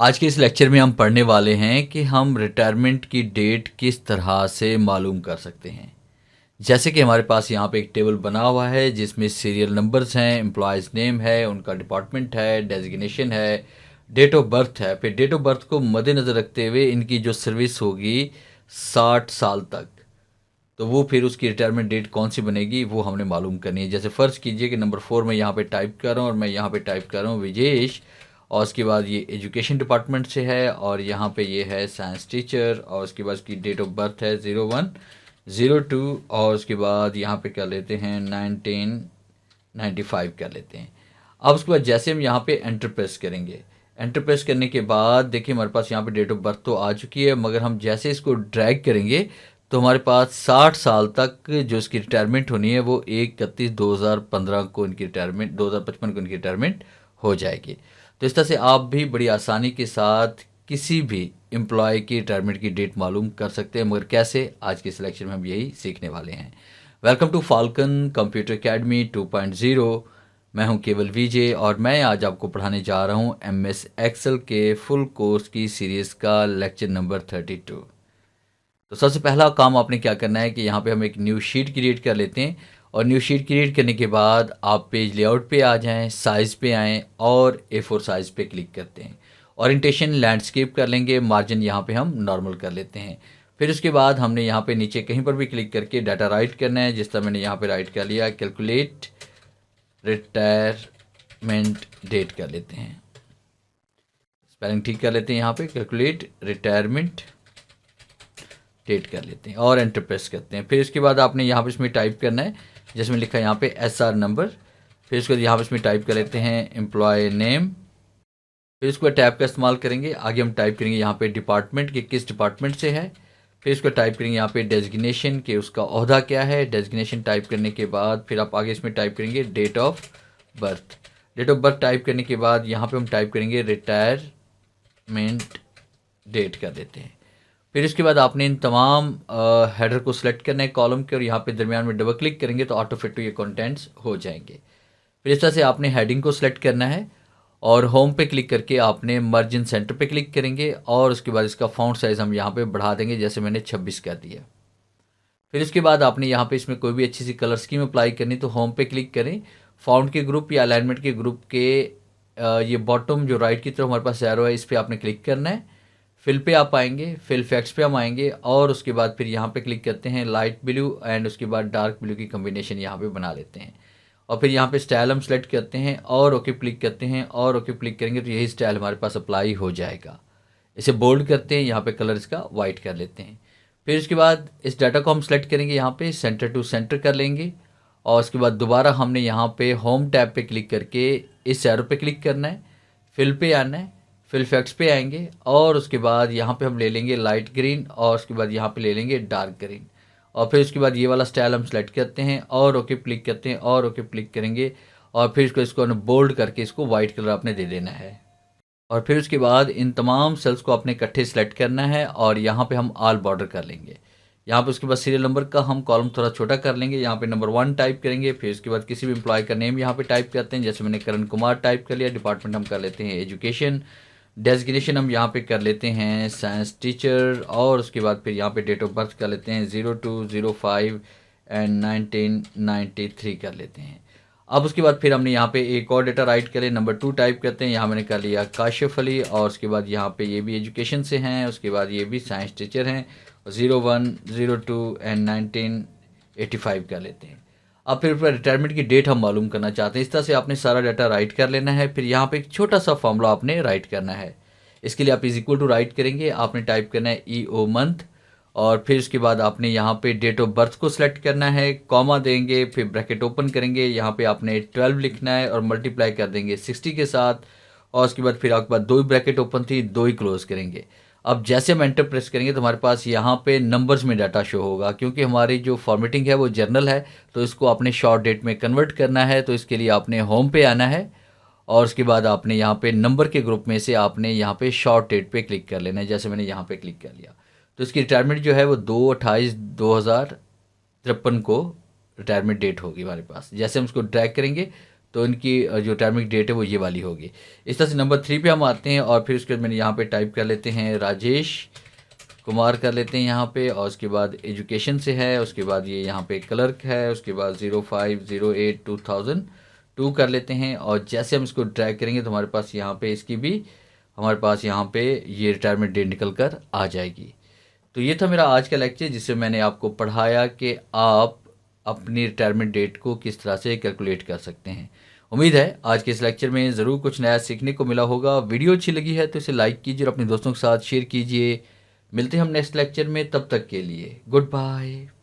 आज के इस लेक्चर में हम पढ़ने वाले हैं कि हम रिटायरमेंट की डेट किस तरह से मालूम कर सकते हैं। जैसे कि हमारे पास यहाँ पे एक टेबल बना हुआ है जिसमें सीरियल नंबर्स हैं, एम्प्लॉयज़ नेम है, उनका डिपार्टमेंट है, डेजिग्नेशन है, डेट ऑफ बर्थ है। फिर डेट ऑफ बर्थ को मद्देनज़र रखते हुए इनकी जो सर्विस होगी 60 साल तक, तो वो फिर उसकी रिटायरमेंट डेट कौन सी बनेगी वो हमने मालूम करनी है। जैसे फ़र्ज़ कीजिए कि नंबर 4 में यहाँ पे टाइप कर रहा हूँ और मैं यहाँ पे टाइप कर रहा हूँ विजेश, और उसके बाद ये एजुकेशन डिपार्टमेंट से है और यहाँ पे ये है साइंस टीचर, और उसके बाद उसकी डेट ऑफ बर्थ है 0102, और उसके बाद यहाँ पे कर लेते हैं 1995 कर लेते हैं। अब उसके बाद जैसे हम यहाँ पे एंटर प्रेस करेंगे, एंटर प्रेस करने के बाद देखिए हमारे पास यहाँ पे डेट ऑफ बर्थ तो आ चुकी है, मगर हम जैसे इसको ड्रैग करेंगे तो हमारे पास 60 साल तक जो इसकी रिटायरमेंट होनी है वो 1/31/2015 को इनकी रिटायरमेंट 2055 को इनकी रिटायरमेंट हो जाएगी। तो इस तरह से आप भी बड़ी आसानी के साथ किसी भी एम्प्लॉय की रिटायरमेंट की डेट मालूम कर सकते हैं, मगर कैसे, आज के सिलेक्शन में हम यही सीखने वाले हैं। Welcome to Falcon computer academy 2.0। मैं हूं केवल विजय और मैं आज आपको पढ़ाने जा रहा हूं एमएस एक्सेल के फुल कोर्स की सीरीज़ का लेक्चर नंबर 32। तो सबसे पहला काम आपने क्या करना है कि यहाँ पे हम एक न्यू शीट क्रिएट कर लेते हैं, और न्यू शीट क्रिएट करने के बाद आप पेज लेआउट पे आ जाएं, साइज़ पे आएँ और A4 साइज़ पे क्लिक करते हैं। ओरिएंटेशन लैंडस्केप कर लेंगे, मार्जिन यहाँ पे हम नॉर्मल कर लेते हैं। फिर उसके बाद हमने यहाँ पे नीचे कहीं पर भी क्लिक करके डाटा राइट करना है, जिस तरह मैंने यहाँ पे राइट कर लिया, कैलकुलेट रिटायरमेंट डेट कर लेते हैं। स्पेलिंग ठीक कर लेते हैं, यहाँ पे कैलकुलेट रिटायरमेंट डेट कर लेते हैं और एंटर प्रेस करते हैं। फिर इसके बाद आपने यहाँ पे इसमें टाइप करना है, जिसमें लिखा है यहाँ पे SR नंबर। फिर उसके बाद यहाँ पे इसमें टाइप कर लेते हैं एम्प्लॉय नेम। फिर उसके बाद टैब का इस्तेमाल करेंगे, आगे हम टाइप करेंगे यहाँ पे डिपार्टमेंट के किस डिपार्टमेंट से है। फिर इसको टाइप करेंगे यहाँ पे डेजिग्नेशन के उसका ओहदा क्या है। डेजिग्नेशन टाइप करने के बाद फिर आप आगे इसमें टाइप करेंगे date of birth. Date of birth type करने के बाद यहाँ पे हम टाइप करेंगे रिटायरमेंट डेट कर देते हैं। फिर इसके बाद आपने इन तमाम हेडर को सिलेक्ट करना है कॉलम के, और यहाँ पे दरमियान में डबल क्लिक करेंगे तो ऑटो फिट टू ये कंटेंट्स हो जाएंगे। फिर इस तरह से आपने हेडिंग को सिलेक्ट करना है और होम पे क्लिक करके आपने मर्ज इन सेंटर पे क्लिक करेंगे, और उसके बाद इसका फ़ॉन्ट साइज़ हम यहाँ पे बढ़ा देंगे, जैसे मैंने 26 कर दिया। फिर इसके बाद आपने यहाँ पे इसमें कोई भी अच्छी सी कलर स्कीम अप्लाई करनी तो होम पे क्लिक करें, फ़ॉन्ट के ग्रुप या अलाइनमेंट के ग्रुप के ये बॉटम जो राइट की तरफ हमारे पास एरो है, इस पर आपने क्लिक करना है। फिल पे आप आएंगे, फिल फैक्ट्स पे हम आएंगे, और उसके बाद फिर यहाँ पे क्लिक करते हैं लाइट ब्लू एंड उसके बाद डार्क ब्लू की कम्बिनेशन यहाँ पे बना लेते हैं। और फिर यहाँ पे स्टाइल हम सेलेक्ट करते हैं और ओके क्लिक करते हैं, और ओके क्लिक करेंगे तो यही स्टाइल हमारे पास अप्लाई हो जाएगा। इसे बोल्ड करते हैं, यहाँ पे कलर इसका वाइट कर लेते हैं। फिर उसके बाद इस डाटा को हम सेलेक्ट करेंगे, यहाँ पे सेंटर टू सेंटर कर लेंगे, और उसके बाद दोबारा हमने यहाँ पे होम टैब पे क्लिक करके इस एरो पे क्लिक करना है, फिल पे आना है, फिल फैक्ट्स पे आएंगे, और उसके बाद यहाँ पे हम ले लेंगे लाइट ग्रीन, और उसके बाद यहाँ पे ले लेंगे डार्क ग्रीन, और फिर उसके बाद ये वाला स्टाइल हम सेलेक्ट करते हैं और ओके क्लिक करते हैं और ओके क्लिक करेंगे, और फिर इसको बोल्ड करके इसको वाइट कलर आपने दे देना है। और फिर उसके बाद इन तमाम सेल्स को आपने इकट्ठे सेलेक्ट करना है और यहाँ पे हम ऑल बॉर्डर कर लेंगे। यहाँ पे उसके बाद सीरियल नंबर का हम कॉलम थोड़ा छोटा कर लेंगे, यहाँ पे नंबर 1 टाइप करेंगे। फिर उसके बाद किसी भी एम्प्लॉय का नेम यहाँ पे टाइप करते हैं, जैसे मैंने करण कुमार टाइप कर लिया। डिपार्टमेंट हम कर लेते हैं एजुकेशन, डेजिग्नेशन हम यहाँ पे कर लेते हैं साइंस टीचर, और उसके बाद फिर यहाँ पे डेट ऑफ बर्थ कर लेते हैं 0205 एंड 1993 कर लेते हैं। अब उसके बाद फिर हमने यहाँ पे एक और डेटा राइट करें, नंबर 2 टाइप करते हैं, यहाँ मैंने कर लिया काशिफ अली, और उसके बाद यहाँ पे ये भी एजुकेशन से हैं, उसके बाद ये भी साइंस टीचर हैं, 0102 एंड 1985 कर लेते हैं। अब फिर रिटायरमेंट की डेट हम मालूम करना चाहते हैं। इस तरह से आपने सारा डाटा राइट कर लेना है। फिर यहाँ पे एक छोटा सा फॉर्मूला आपने राइट करना है। इसके लिए आप इज इक्वल टू राइट करेंगे, आपने टाइप करना है EO मंथ, और फिर उसके बाद आपने यहाँ पे डेट ऑफ बर्थ को सिलेक्ट करना है, कॉमा देंगे, फिर ब्रैकेट ओपन करेंगे, यहाँ पे आपने 12 लिखना है और मल्टीप्लाई कर देंगे 60 के साथ, और उसके बाद फिर आपके पास 2 ही ब्रैकेट ओपन थी, 2 ही क्लोज करेंगे। अब जैसे हम एंटर प्रेस करेंगे तो हमारे पास यहाँ पे नंबर्स में डाटा शो होगा, क्योंकि हमारी जो फॉर्मेटिंग है वो जर्नल है, तो इसको आपने शॉर्ट डेट में कन्वर्ट करना है। तो इसके लिए आपने होम पे आना है, और उसके बाद आपने यहाँ पे नंबर के ग्रुप में से आपने यहाँ पे शॉर्ट डेट पे क्लिक कर लेना है, जैसे मैंने यहाँ पे क्लिक कर लिया। तो इसकी रिटायरमेंट जो है वो 2/28/2053 को रिटायरमेंट डेट होगी हमारे पास। जैसे हम इसको ड्रैग करेंगे तो इनकी जो रिटायरमेंट डेट है वो ये वाली होगी। इस तरह से नंबर 3 पे हम आते हैं और फिर उसके बाद मैंने यहाँ पे टाइप कर लेते हैं राजेश कुमार कर लेते हैं यहाँ पे, और उसके बाद एजुकेशन से है, उसके बाद ये यहाँ पे क्लर्क है, उसके बाद 05/08/2002 कर लेते हैं। और जैसे हम इसको ड्रैग करेंगे तो हमारे पास यहाँ पे इसकी भी हमारे पास यहाँ पे ये रिटायरमेंट डेट निकल कर आ जाएगी। तो ये था मेरा आज का लेक्चर जिससे मैंने आपको पढ़ाया कि आप अपनी रिटायरमेंट डेट को किस तरह से कैलकुलेट कर सकते हैं। उम्मीद है आज के इस लेक्चर में ज़रूर कुछ नया सीखने को मिला होगा। वीडियो अच्छी लगी है तो इसे लाइक कीजिए और अपने दोस्तों के साथ शेयर कीजिए। मिलते हैं हम नेक्स्ट लेक्चर में, तब तक के लिए गुड बाय।